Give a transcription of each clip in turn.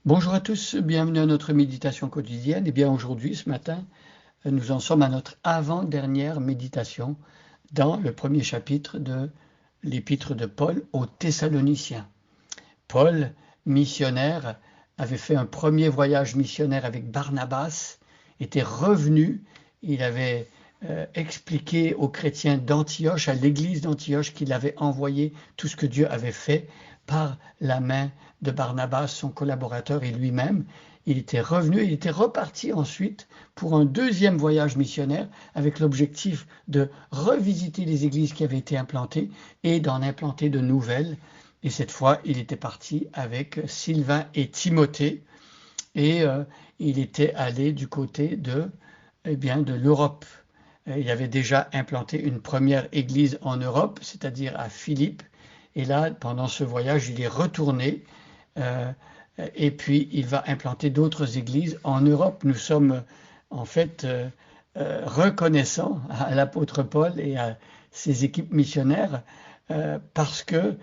Bonjour à tous, bienvenue à notre méditation quotidienne. Et bien aujourd'hui, ce matin, nous en sommes à notre avant-dernière méditation dans le premier chapitre de l'épître de Paul aux Thessaloniciens. Paul, missionnaire, avait fait un premier voyage missionnaire avec Barnabas, était revenu, il avait expliqué aux chrétiens d'Antioche, à l'église d'Antioche, qu'il avait envoyé tout ce que Dieu avait fait par la main de Barnabas, son collaborateur et lui-même. Il était revenu, il était reparti ensuite pour un deuxième voyage missionnaire avec l'objectif de revisiter les églises qui avaient été implantées et d'en implanter de nouvelles. Et cette fois, il était parti avec Sylvain et Timothée et il était allé du côté de l'Europe. Il avait déjà implanté une première église en Europe, c'est-à-dire à Philippe. Et là, pendant ce voyage, il est retourné euh, et puis il va implanter d'autres églises en Europe. Nous sommes en fait reconnaissants à l'apôtre Paul et à ses équipes missionnaires parce que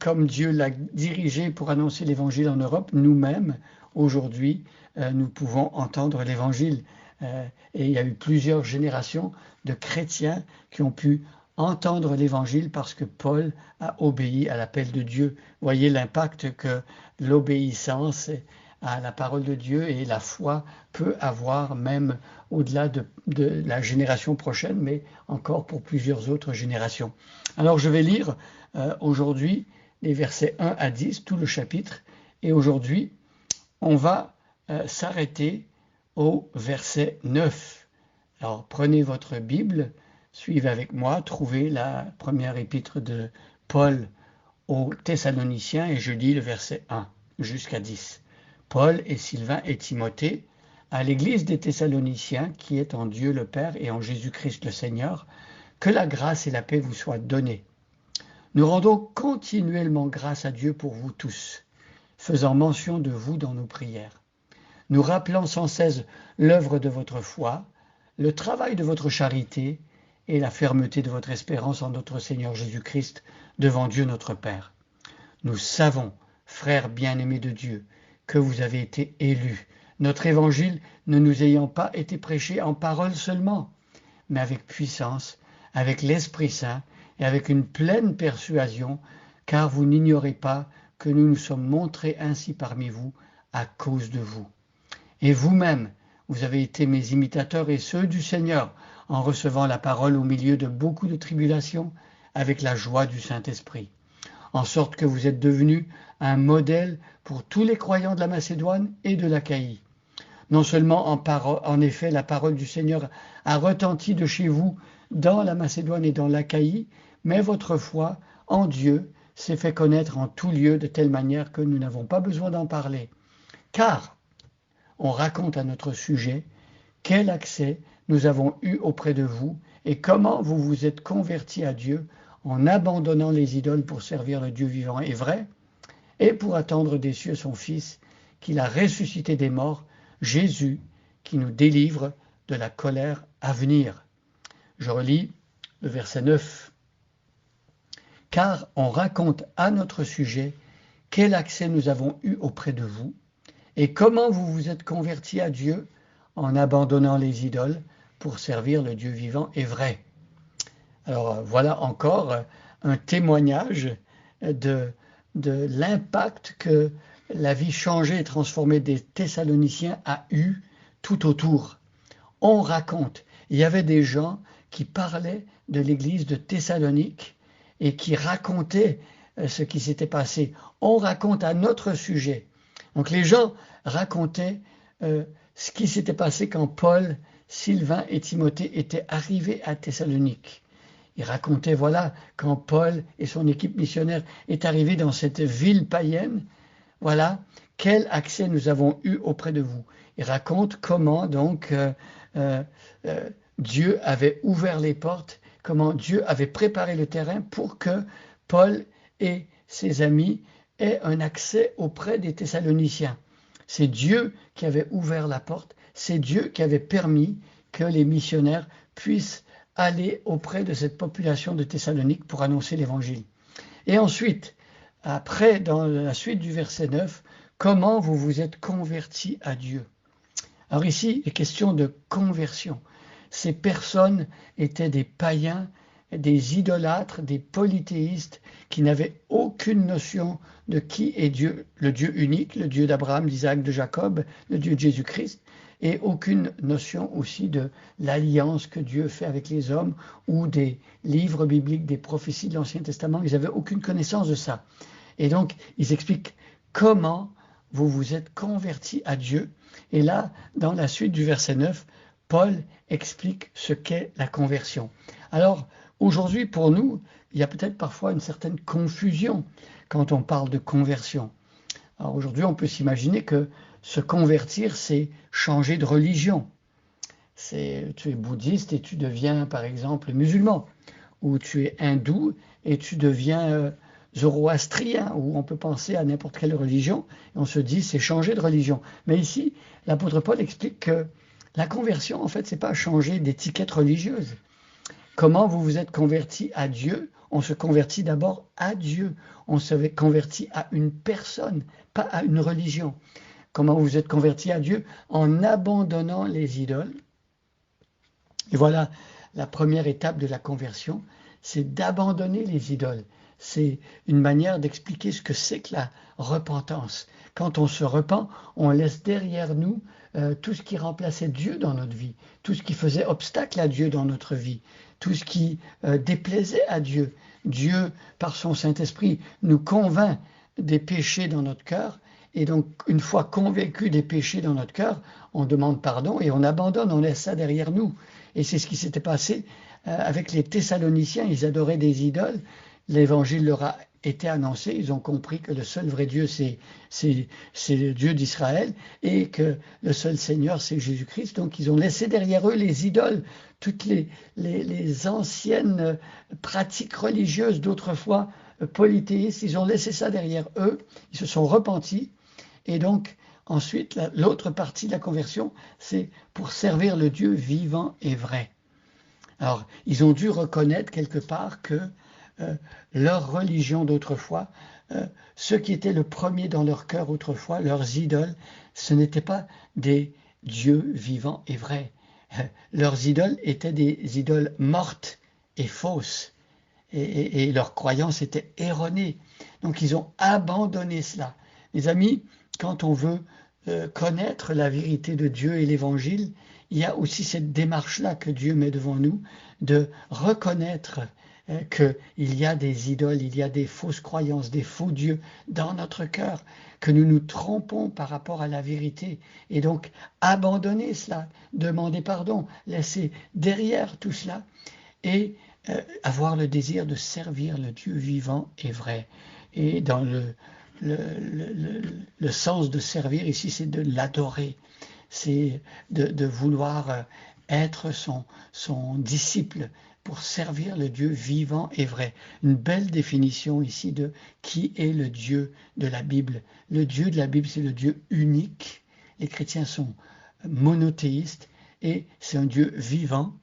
comme Dieu l'a dirigé pour annoncer l'évangile en Europe, nous-mêmes, aujourd'hui, nous pouvons entendre l'évangile. Et il y a eu plusieurs générations de chrétiens qui ont pu entendre l'évangile parce que Paul a obéi à l'appel de Dieu. Voyez l'impact que l'obéissance à la parole de Dieu et la foi peut avoir même au-delà de la génération prochaine, mais encore pour plusieurs autres générations. Alors je vais lire aujourd'hui les versets 1 à 10, tout le chapitre, et aujourd'hui on va s'arrêter au verset 9. Alors prenez votre Bible, suivez avec moi, trouvez la première épître de Paul aux Thessaloniciens et je lis le verset 1 jusqu'à 10. Paul et Sylvain et Timothée, à l'église des Thessaloniciens qui est en Dieu le Père et en Jésus-Christ le Seigneur, que la grâce et la paix vous soient données. Nous rendons continuellement grâce à Dieu pour vous tous, faisant mention de vous dans nos prières, nous rappelant sans cesse l'œuvre de votre foi, le travail de votre charité et la fermeté de votre espérance en notre Seigneur Jésus-Christ devant Dieu notre Père. Nous savons, frères bien-aimés de Dieu, que vous avez été élus, notre évangile ne nous ayant pas été prêché en parole seulement, mais avec puissance, avec l'Esprit Saint et avec une pleine persuasion, car vous n'ignorez pas que nous nous sommes montrés ainsi parmi vous à cause de vous. Et vous-même, vous avez été mes imitateurs et ceux du Seigneur, en recevant la parole au milieu de beaucoup de tribulations, avec la joie du Saint-Esprit, en sorte que vous êtes devenus un modèle pour tous les croyants de la Macédoine et de l'Achaïe. Non seulement en effet la parole du Seigneur a retenti de chez vous dans la Macédoine et dans l'Achaïe, mais votre foi en Dieu s'est fait connaître en tout lieu de telle manière que nous n'avons pas besoin d'en parler. Car on raconte à notre sujet quel accès nous avons eu auprès de vous et comment vous vous êtes convertis à Dieu en abandonnant les idoles pour servir le Dieu vivant et vrai et pour attendre des cieux son Fils qu'il a ressuscité des morts, Jésus, qui nous délivre de la colère à venir. Je relis le verset 9. Car on raconte à notre sujet quel accès nous avons eu auprès de vous et comment vous vous êtes convertis à Dieu en abandonnant les idoles pour servir le Dieu vivant et vrai. Alors voilà encore un témoignage de l'impact que la vie changée et transformée des Thessaloniciens a eu tout autour. On raconte, il y avait des gens qui parlaient de l'église de Thessalonique et qui racontaient ce qui s'était passé. On raconte à notre sujet. Donc les gens racontaient ce qui s'était passé quand Paul, Sylvain et Timothée étaient arrivés à Thessalonique. Ils racontaient, voilà, quand Paul et son équipe missionnaire est arrivé dans cette ville païenne, voilà, quel accès nous avons eu auprès de vous. Ils racontent comment donc Dieu avait ouvert les portes, comment Dieu avait préparé le terrain pour que Paul et ses amis aient un accès auprès des Thessaloniciens. C'est Dieu qui avait ouvert la porte, c'est Dieu qui avait permis que les missionnaires puissent aller auprès de cette population de Thessalonique pour annoncer l'évangile. Et ensuite, après, dans la suite du verset 9, comment vous vous êtes convertis à Dieu. Alors ici, il est question de conversion. Ces personnes étaient des païens, des idolâtres, des polythéistes qui n'avaient aucune notion de qui est Dieu, le Dieu unique, le Dieu d'Abraham, d'Isaac, de Jacob, le Dieu de Jésus-Christ, et aucune notion aussi de l'alliance que Dieu fait avec les hommes ou des livres bibliques, des prophéties de l'Ancien Testament. Ils n'avaient aucune connaissance de ça. Et donc, ils expliquent comment vous vous êtes convertis à Dieu. Et là, dans la suite du verset 9, Paul explique ce qu'est la conversion. Alors, aujourd'hui, pour nous, il y a peut-être parfois une certaine confusion quand on parle de conversion. Alors aujourd'hui, on peut s'imaginer que se convertir, c'est changer de religion. Tu es bouddhiste et tu deviens, par exemple, musulman. Ou tu es hindou et tu deviens zoroastrien, ou on peut penser à n'importe quelle religion, et on se dit c'est changer de religion. Mais ici, l'apôtre Paul explique que la conversion, en fait, c'est pas changer d'étiquette religieuse. Comment vous vous êtes convertis à Dieu? On se convertit d'abord à Dieu. On se convertit à une personne, pas à une religion. Comment vous vous êtes convertis à Dieu? En abandonnant les idoles. Et voilà la première étape de la conversion, c'est d'abandonner les idoles. C'est une manière d'expliquer ce que c'est que la repentance. Quand on se repent, on laisse derrière nous tout ce qui remplaçait Dieu dans notre vie, tout ce qui faisait obstacle à Dieu dans notre vie, tout ce qui déplaisait à Dieu. Dieu, par son Saint-Esprit, nous convainc des péchés dans notre cœur. Et donc, une fois convaincu des péchés dans notre cœur, on demande pardon et on abandonne, on laisse ça derrière nous. Et c'est ce qui s'était passé avec les Thessaloniciens. Ils adoraient des idoles. L'évangile leur a été annoncé. Ils ont compris que le seul vrai Dieu, c'est le Dieu d'Israël et que le seul Seigneur, c'est Jésus-Christ. Donc, ils ont laissé derrière eux les idoles, toutes les anciennes pratiques religieuses d'autrefois polythéistes. Ils ont laissé ça derrière eux. Ils se sont repentis. Et donc, ensuite, l'autre partie de la conversion, c'est pour servir le Dieu vivant et vrai. Alors, ils ont dû reconnaître quelque part que leur religion d'autrefois, ce qui était le premier dans leur cœur autrefois, leurs idoles, ce n'étaient pas des dieux vivants et vrais. Leurs idoles étaient des idoles mortes et fausses. Et leur croyance était erronée. Donc ils ont abandonné cela. Les amis, quand on veut connaître la vérité de Dieu et l'Évangile, il y a aussi cette démarche-là que Dieu met devant nous, de reconnaître qu'il y a des idoles, il y a des fausses croyances, des faux dieux dans notre cœur, que nous nous trompons par rapport à la vérité. Et donc, abandonner cela, demander pardon, laisser derrière tout cela et avoir le désir de servir le Dieu vivant et vrai. Et dans le sens de servir ici, c'est de l'adorer, c'est de vouloir être son disciple pour servir le Dieu vivant et vrai. Une belle définition ici de qui est le Dieu de la Bible. Le Dieu de la Bible, c'est le Dieu unique. Les chrétiens sont monothéistes et c'est un Dieu vivant.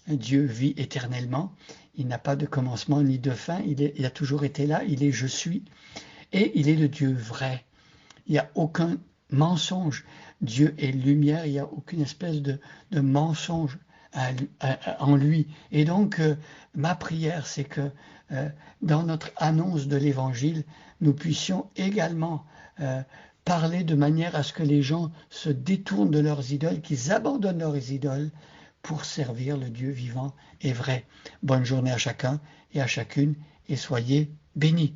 Dieu vit éternellement. Il n'a pas de commencement ni de fin. Il a toujours été là. Il est je suis. Et il est le Dieu vrai. Il n'y a aucun mensonge. Dieu est lumière. Il n'y a aucune espèce de mensonge en lui. Et donc, ma prière, c'est que dans notre annonce de l'Évangile, nous puissions également parler de manière à ce que les gens se détournent de leurs idoles, qu'ils abandonnent leurs idoles pour servir le Dieu vivant et vrai. Bonne journée à chacun et à chacune et soyez bénis.